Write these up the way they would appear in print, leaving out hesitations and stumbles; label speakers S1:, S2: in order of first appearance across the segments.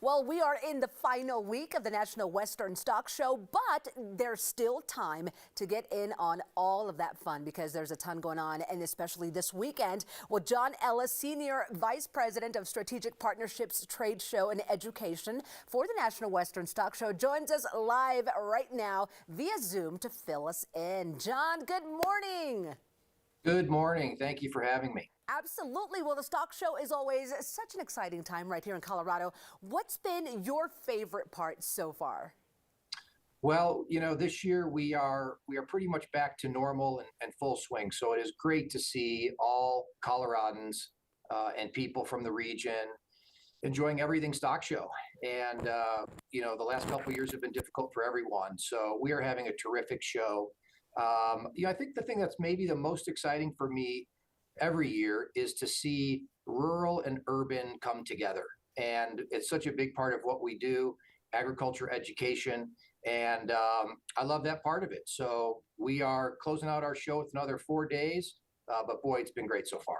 S1: Well, we are in the final week of the National Western Stock Show, but there's still time to get in on all of that fun because there's a ton going on, and especially this weekend. Well, John Ellis, Senior Vice President of Strategic Partnerships, Trade Show, and Education for the National Western Stock Show, joins us live right now via Zoom to fill us in. John, good morning.
S2: Good morning. Thank you for having me.
S1: Absolutely. Well, the stock show is always such an exciting time right here in Colorado. What's been your favorite part so far?
S2: Well, this year we are pretty much back to normal and full swing. So it is great to see all Coloradans and people from the region enjoying everything stock show. And, the last couple of years have been difficult for everyone. So we are having a terrific show. I think the thing that's maybe the most exciting for me every year is to see rural and urban come together. And it's such a big part of what we do, agriculture, education. And I love that part of it. So we are closing out our show with another 4 days. But boy, it's been great so far.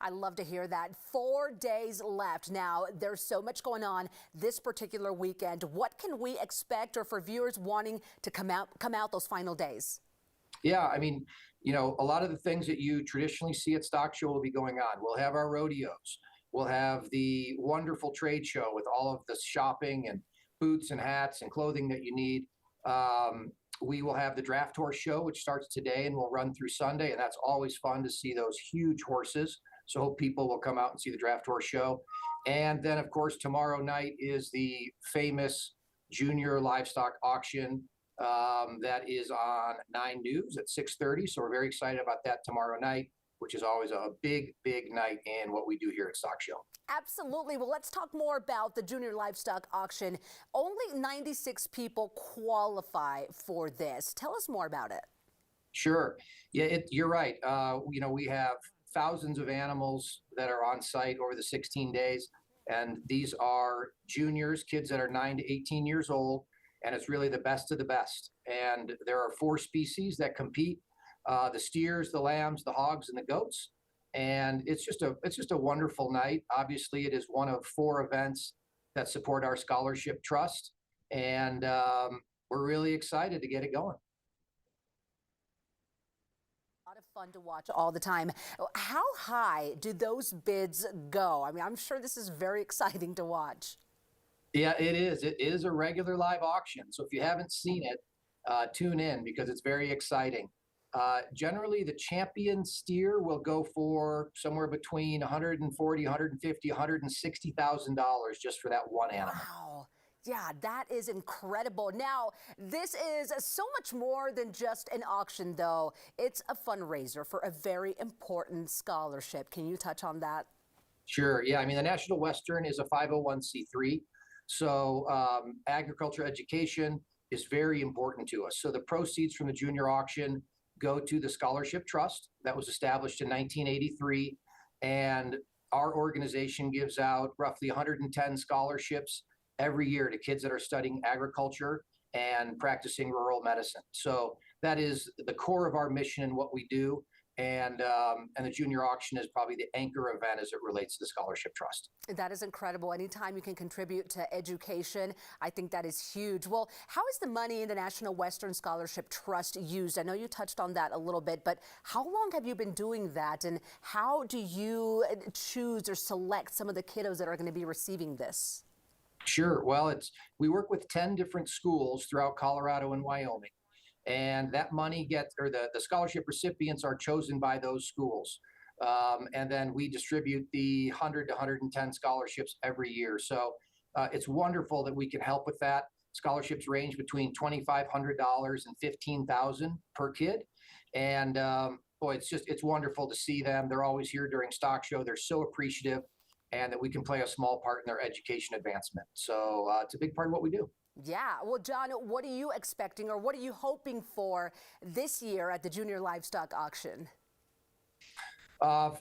S1: I love to hear that. 4 days left. Now, there's so much going on this particular weekend. What can we expect, or for viewers wanting to come out those final days?
S2: Yeah, a lot of the things that you traditionally see at stock show will be going on. We'll have our rodeos. We'll have the wonderful trade show with all of the shopping and boots and hats and clothing that you need. We will have the draft horse show, which starts today and will run through Sunday. And that's always fun to see those huge horses. So hope people will come out and see the draft horse show. And then, of course, tomorrow night is the famous Junior Livestock Auction. That is on 9 News at 6:30. So we're very excited about that tomorrow night, which is always a big, big night in what we do here at Stock Show.
S1: Absolutely. Well, let's talk more about the Junior Livestock Auction. Only 96 people qualify for this. Tell us more about it.
S2: Sure. Yeah, you're right. We have thousands of animals that are on site over the 16 days. And these are juniors, kids that are 9 to 18 years old. And it's really the best of the best. And there are 4 species that compete: the steers, the lambs, the hogs, and the goats. And it's just a wonderful night. Obviously, it is one of 4 events that support our scholarship trust, and we're really excited to get it going.
S1: A lot of fun to watch all the time. How high do those bids go? I'm sure this is very exciting to watch.
S2: Yeah, it is. It is a regular live auction. So if you haven't seen it, tune in because it's very exciting. Generally, the champion steer will go for somewhere between $140,000, $150,000, $160,000 just for that one animal.
S1: Wow. Yeah, that is incredible. Now, this is so much more than just an auction, though. It's a fundraiser for a very important scholarship. Can you touch on that?
S2: Sure. Yeah. The National Western is a 501c3. So agriculture education is very important to us. So the proceeds from the junior auction go to the Scholarship Trust that was established in 1983. And our organization gives out roughly 110 scholarships every year to kids that are studying agriculture and practicing rural medicine. So that is the core of our mission and what we do. And the junior auction is probably the anchor event as it relates to the Scholarship Trust.
S1: That is incredible. Anytime you can contribute to education, I think that is huge. Well, how is the money in the National Western Scholarship Trust used? I know you touched on that a little bit, but how long have you been doing that? And how do you choose or select some of the kiddos that are going to be receiving this?
S2: Sure. Well, we work with 10 different schools throughout Colorado and Wyoming. And that money the scholarship recipients are chosen by those schools. And then we distribute the 100 to 110 scholarships every year. So it's wonderful that we can help with that. Scholarships range between $2,500 and $15,000 per kid. And boy, it's wonderful to see them. They're always here during stock show. They're so appreciative, and that we can play a small part in their education advancement. So it's a big part of what we do.
S1: Yeah. Well, John, what are you expecting, or what are you hoping for this year at the Junior Livestock Auction?
S2: Well,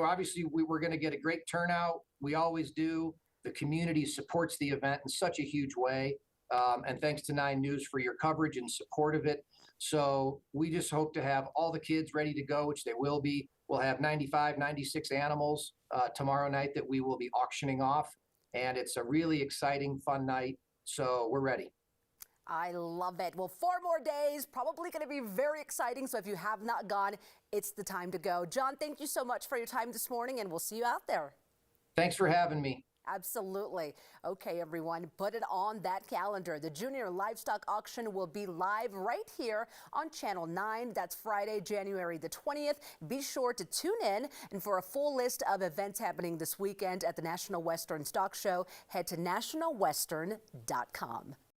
S2: obviously we're going to get a great turnout. We always do. The community supports the event in such a huge way. And thanks to 9 News for your coverage and support of it. So we just hope to have all the kids ready to go, which they will be. We'll have 95, 96 animals tomorrow night that we will be auctioning off. and it's a really exciting, fun night. So we're ready.
S1: I love it. Well, 4 more days, probably going to be very exciting. So if you have not gone, it's the time to go. John, thank you so much for your time this morning, and we'll see you out there.
S2: Thanks for having me.
S1: Absolutely. Okay, everyone, put it on that calendar. The Junior Livestock Auction will be live right here on Channel 9. That's Friday, January the 20th. Be sure to tune in. And for a full list of events happening this weekend at the National Western Stock Show, head to nationalwestern.com.